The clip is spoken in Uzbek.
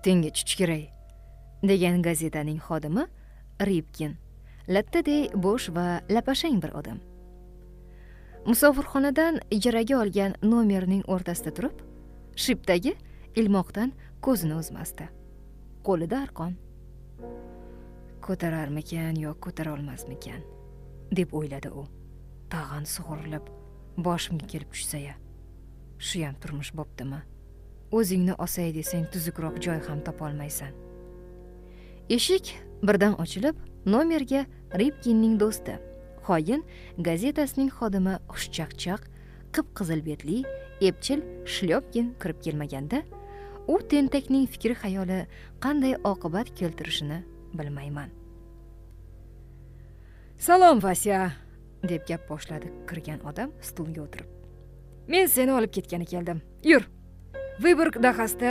putingga chuchkiray, degan gazetaning xodimi Ribkin, lattaday bo'sh va lapashang bir odam. Musofirxonadan ijaraga olgan nomerning o'rtasida turib, shipdagi ilmoqdan ko'zini uzmasdi. Qo'lida arqon. Ko'tararmikan yo ko'tara olmasmikan, deb o'yladi u. Tag'in sug'urilib boshimga kelib tushsa-ya. Shu ham turmush bo'ptimi? O'zingni osay desang tuzukroq joy ham topolmaysan. Eshik birdan ochilib, nomerga Ribkinning do'sti, xoyin gazetasining xodimi xushchaqchaq, qip-qizil betli, epchil Shlyopkin kirib kelmaganda, u tentakning fikri xayoli qanday oqibat keltirishini bilmayman. "Salom, Vasya", deb gap boshladi kirgan odam stulga o'tirib. "Men seni olib ketgani keldim. Yur. Vyborg dahasida